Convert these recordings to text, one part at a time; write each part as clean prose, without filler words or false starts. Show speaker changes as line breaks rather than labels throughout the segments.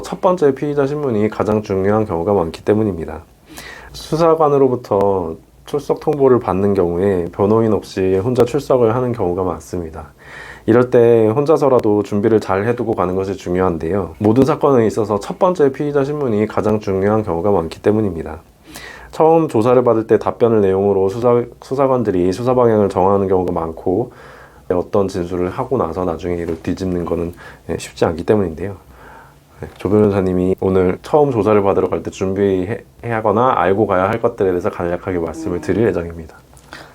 첫 번째 피의자 신문이 가장 중요한 경우가 많기 때문입니다. 수사관으로부터 출석 통보를 받는 경우에 변호인 없이 혼자 출석을 하는 경우가 많습니다. 이럴 때 혼자서라도 준비를 잘 해두고 가는 것이 중요한데요. 모든 사건에 있어서 첫 번째 피의자 신문이 가장 중요한 경우가 많기 때문입니다. 처음 조사를 받을 때 답변을 내용으로 수사관들이 수사 방향을 정하는 경우가 많고, 어떤 진술을 하고 나서 나중에 이를 뒤집는 것은 쉽지 않기 때문인데요. 조 변호사님이 오늘 처음 조사를 받으러 갈 때 준비하거나 알고 가야 할 것들에 대해서 간략하게 말씀을 드릴 예정입니다.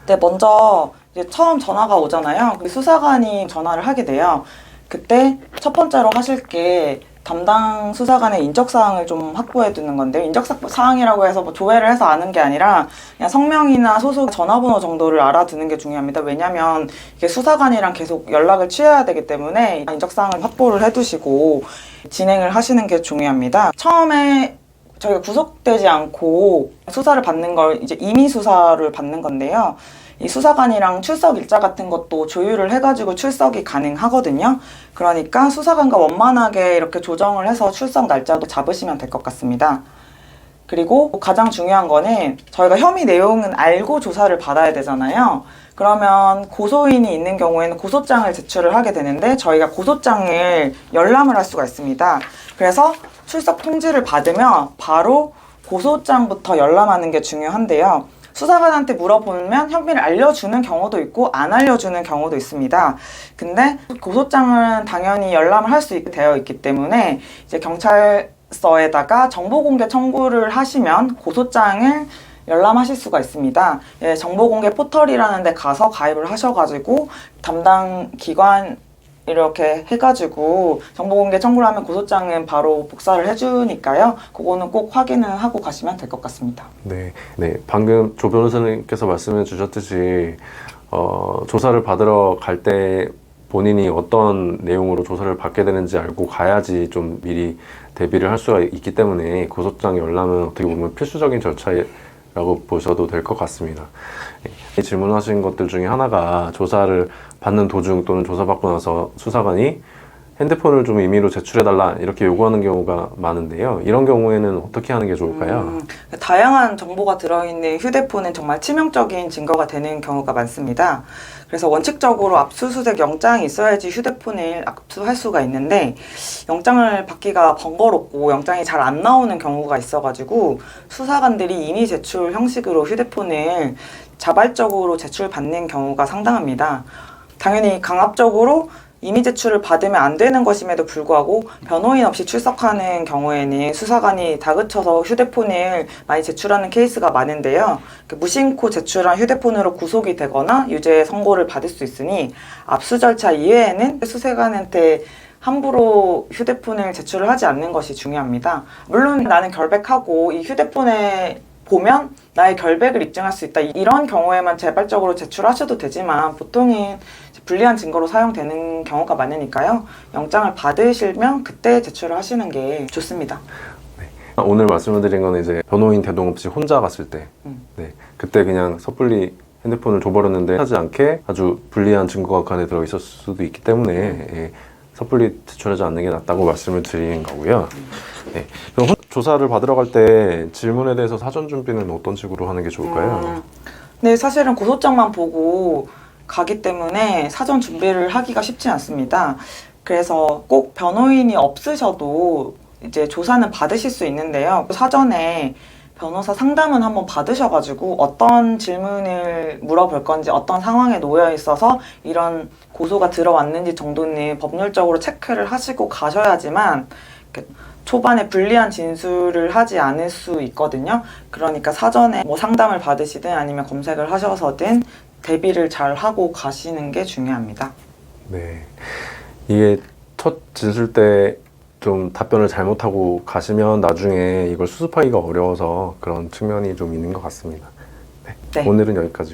네, 먼저 이제 처음 전화가 오잖아요. 수사관이 전화를 하게 돼요. 그때 첫 번째로 하실 게 담당 수사관의 인적사항을 좀 확보해 두는 건데요. 인적사항이라고 해서 뭐 조회를 해서 아는 게 아니라 그냥 성명이나 소속 전화번호 정도를 알아두는 게 중요합니다. 왜냐면 이게 수사관이랑 계속 연락을 취해야 되기 때문에 인적사항을 확보를 해두시고 진행을 하시는 게 중요합니다. 처음에 저희가 구속되지 않고 수사를 받는 걸 이제 임의 수사를 받는 건데요. 이 수사관이랑 출석 일자 같은 것도 조율을 해가지고 출석이 가능하거든요. 그러니까 수사관과 원만하게 이렇게 조정을 해서 출석 날짜도 잡으시면 될 것 같습니다. 그리고 가장 중요한 거는 저희가 혐의 내용은 알고 조사를 받아야 되잖아요. 그러면 고소인이 있는 경우에는 고소장을 제출을 하게 되는데 저희가 고소장을 열람을 할 수가 있습니다. 그래서 출석 통지를 받으면 바로 고소장부터 열람하는 게 중요한데요. 수사관한테 물어보면 혐의를 알려주는 경우도 있고 안 알려주는 경우도 있습니다. 근데 고소장은 당연히 열람을 할 수 있게 되어 있기 때문에 이제 경찰서에다가 정보공개 청구를 하시면 고소장을 열람하실 수가 있습니다. 예, 정보공개 포털이라는 데 가서 가입을 하셔가지고 담당 기관 이렇게 해가지고 정보공개 청구를 하면 고소장은 바로 복사를 해주니까요. 그거는 꼭 확인을 하고 가시면 될 것 같습니다.
네, 방금 조 변호사님께서 말씀해 주셨듯이 조사를 받으러 갈 때 본인이 어떤 내용으로 조사를 받게 되는지 알고 가야지 좀 미리 대비를 할 수가 있기 때문에 고소장 열람은 어떻게 보면 필수적인 절차라고 보셔도 될 것 같습니다. 질문하신 것들 중에 하나가 조사를 받는 도중 또는 조사받고 나서 수사관이 핸드폰을 좀 임의로 제출해달라 이렇게 요구하는 경우가 많은데요. 이런 경우에는 어떻게 하는 게 좋을까요?
다양한 정보가 들어있는 휴대폰은 정말 치명적인 증거가 되는 경우가 많습니다. 그래서 원칙적으로 압수수색 영장이 있어야지 휴대폰을 압수할 수가 있는데 영장을 받기가 번거롭고 영장이 잘 안 나오는 경우가 있어가지고 수사관들이 임의 제출 형식으로 휴대폰을 자발적으로 제출받는 경우가 상당합니다. 당연히 강압적으로 임의 제출을 받으면 안 되는 것임에도 불구하고 변호인 없이 출석하는 경우에는 수사관이 다그쳐서 휴대폰을 많이 제출하는 케이스가 많은데요. 무심코 제출한 휴대폰으로 구속이 되거나 유죄 선고를 받을 수 있으니 압수 절차 이외에는 수사관한테 함부로 휴대폰을 제출을 하지 않는 것이 중요합니다. 물론 나는 결백하고 이 휴대폰에 보면 나의 결백을 입증할 수 있다. 이런 경우에만 자발적으로 제출하셔도 되지만 보통은 불리한 증거로 사용되는 경우가 많으니까요. 영장을 받으시면 그때 제출을 하시는 게 좋습니다.
네. 오늘 말씀을 드린 건 이제 변호인 대동 없이 혼자 갔을 때 그때 그냥 섣불리 핸드폰을 줘버렸는데 하지 않게 아주 불리한 증거가 그 안에 들어있을 수도 있기 때문에 섣불리 제출하지 않는 게 낫다고 말씀을 드리는 거고요. 네. 그럼 조사를 받으러 갈 때 질문에 대해서 사전 준비는 어떤 식으로 하는 게 좋을까요?
네, 사실은 고소장만 보고 가기 때문에 사전 준비를 하기가 쉽지 않습니다. 그래서 꼭 변호인이 없으셔도 이제 조사는 받으실 수 있는데요. 사전에 변호사 상담은 한번 받으셔가지고 어떤 질문을 물어볼 건지 어떤 상황에 놓여 있어서 이런 고소가 들어왔는지 정도는 법률적으로 체크를 하시고 가셔야지만 초반에 불리한 진술을 하지 않을 수 있거든요. 그러니까 사전에 뭐 상담을 받으시든 아니면 검색을 하셔서든 대비를 잘 하고 가시는 게 중요합니다.
네, 이게 첫 진술 때 좀 답변을 잘못하고 가시면 나중에 이걸 수습하기가 어려워서 그런 측면이 좀 있는 것 같습니다. 네. 오늘은 여기까지.